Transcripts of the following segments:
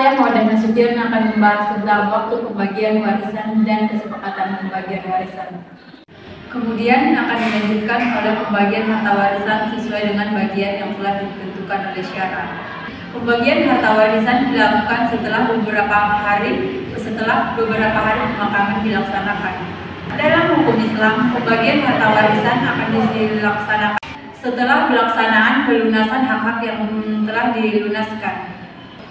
Saya Maudana Sution akan membahas tentang waktu pembagian warisan dan kesepakatan pembagian warisan. Kemudian akan dilanjutkan oleh pembagian harta warisan sesuai dengan bagian yang telah ditentukan oleh syara. Pembagian harta warisan dilakukan setelah beberapa hari pemakaman dilaksanakan. Dalam hukum Islam, pembagian harta warisan akan dilaksanakan setelah pelaksanaan pelunasan hak-hak yang telah dilunaskan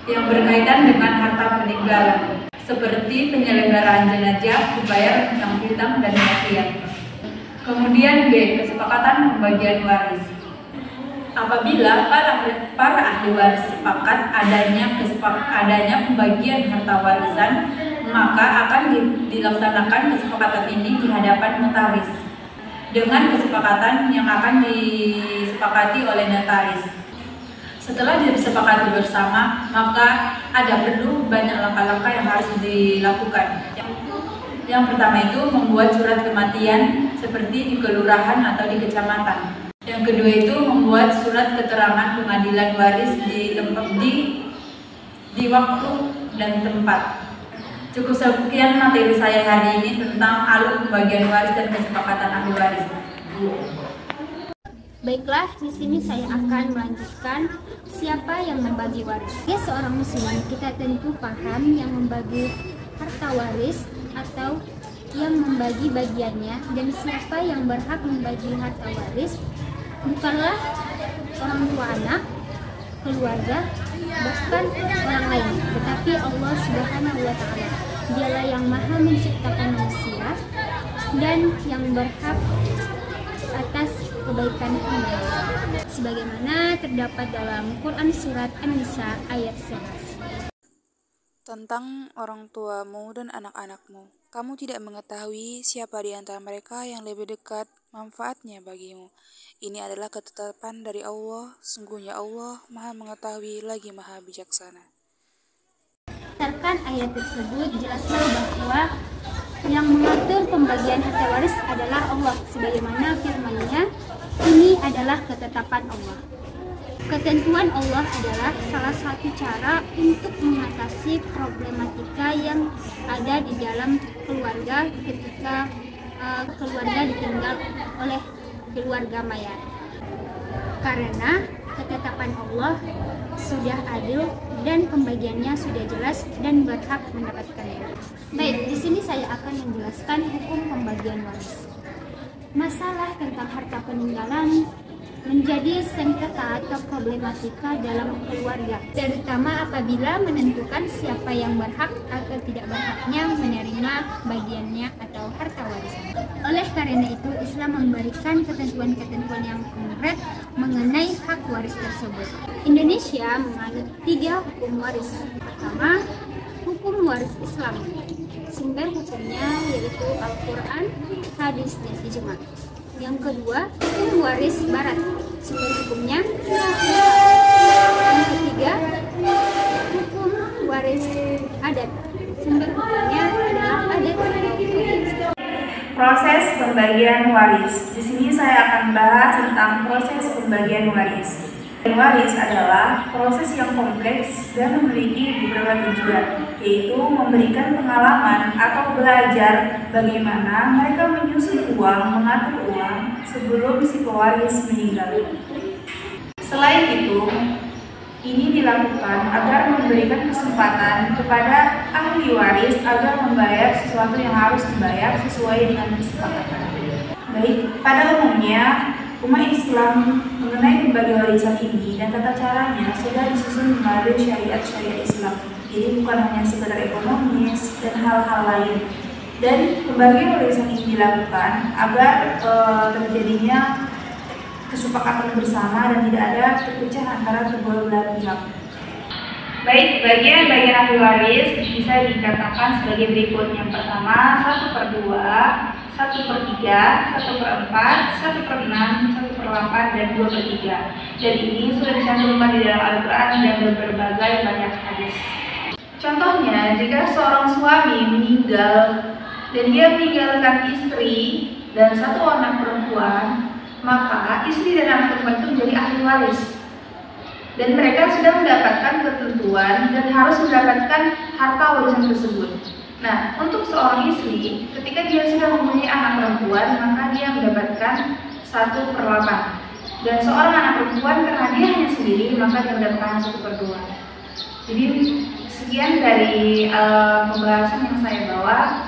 yang berkaitan dengan harta peninggalan, seperti penyelenggaraan jenazah, membayar hutang piutang dan wasiat. Kemudian B. Kesepakatan pembagian waris. Apabila para ahli waris sepakat adanya pembagian harta warisan, maka akan dilaksanakan kesepakatan ini di hadapan notaris dengan kesepakatan yang akan disepakati oleh notaris. Setelah disepakati bersama, maka perlu banyak langkah-langkah yang harus dilakukan. Yang pertama itu membuat surat kematian seperti di kelurahan atau di kecamatan. Yang kedua itu membuat surat keterangan pengadilan waris di waktu dan tempat. Cukup sekian materi saya hari ini tentang alur pembagian waris dan kesepakatan ahli waris. Baiklah, di sini saya akan melanjutkan siapa yang membagi waris. Seorang muslim, kita tentu paham yang membagi harta waris atau yang membagi bagiannya, dan siapa yang berhak membagi harta waris bukanlah orang tua anak, keluarga, bahkan orang lain, tetapi Allah Subhanahu wa Ta'ala. Dialah yang Maha menciptakan manusia dan yang berhak atas kebaikan hamba, sebagaimana terdapat dalam Quran surat An-Nisa ayat 11. Tentang orang tuamu dan anak-anakmu, kamu tidak mengetahui siapa di antara mereka yang lebih dekat manfaatnya bagimu. Ini adalah ketetapan dari Allah, sungguhnya Allah Maha mengetahui lagi Maha bijaksana. Berdasarkan ayat tersebut, jelaslah bahwa yang mengatur pembagian harta waris adalah Allah, sebagaimana firman-Nya, ini adalah ketetapan Allah. Ketentuan Allah adalah salah satu cara untuk mengatasi problematika yang ada di dalam keluarga ketika keluarga ditinggal oleh keluarga mayat. Karena ketetapan Allah sudah adil dan pembagiannya sudah jelas dan berhak mendapatkannya. Baik, di sini saya akan menjelaskan hukum pembagian waris. Masalah tentang harta peninggalan menjadi sengketa atau problematika dalam keluarga, terutama apabila menentukan siapa yang berhak atau tidak berhaknya menerima bagiannya atau harta warisan. Oleh karena itu, Islam memberikan ketentuan-ketentuan yang konkret mengenai hak waris tersebut. Indonesia menganut 3 hukum waris. Pertama, hukum waris Islam. Sumber hukumnya yaitu Al-Quran, hadis, dan ijma. Yang kedua, hukum waris barat. Sumber hukumnya. Yang ketiga, hukum waris adat. Sumber hukumnya adalah adat atau budaya. Proses pembagian waris. Di sini saya akan bahas tentang proses pembagian waris. Waris adalah proses yang kompleks dan memiliki beberapa tujuan, yaitu memberikan pengalaman atau belajar bagaimana mereka menyusun uang, mengatur uang sebelum si pewaris meninggal. Selain itu, ini dilakukan agar memberikan kesempatan kepada ahli waris agar membayar sesuatu yang harus dibayar sesuai dengan kesepakatan. Baik, pada umumnya umat Islam mengenai pembagian warisan ini dan tata caranya sudah disusun melalui syariat-syariat Islam. Jadi bukan hanya sekedar ekonomis dan hal-hal lain. Dan pembagian warisan ini dilakukan agar terjadinya kesepakatan bersama dan tidak ada perpecahan antara kedua belah pihak. Baik, bagian-bagian ahli waris bisa dikatakan sebagai berikut. Yang pertama, 1/2, 1/3, 1/4, 1/6, 1/8, dan 2/3. Dan ini sudah dicantumkan di dalam Al-Quran dan berbagai banyak hadis. Contohnya, jika seorang suami meninggal dan dia meninggalkan istri dan 1 anak perempuan, maka istri dan anak perempuan itu menjadi ahli waris. dan mereka sudah mendapatkan ketentuan dan harus mendapatkan harta warisan tersebut. Nah, untuk seorang istri, ketika dia sudah mempunyai anak perempuan, maka dia mendapatkan 1/8. Dan seorang anak perempuan karena dia hanya sendiri, maka dia mendapatkan 1/2. Jadi sekian dari pembahasan yang saya bawa.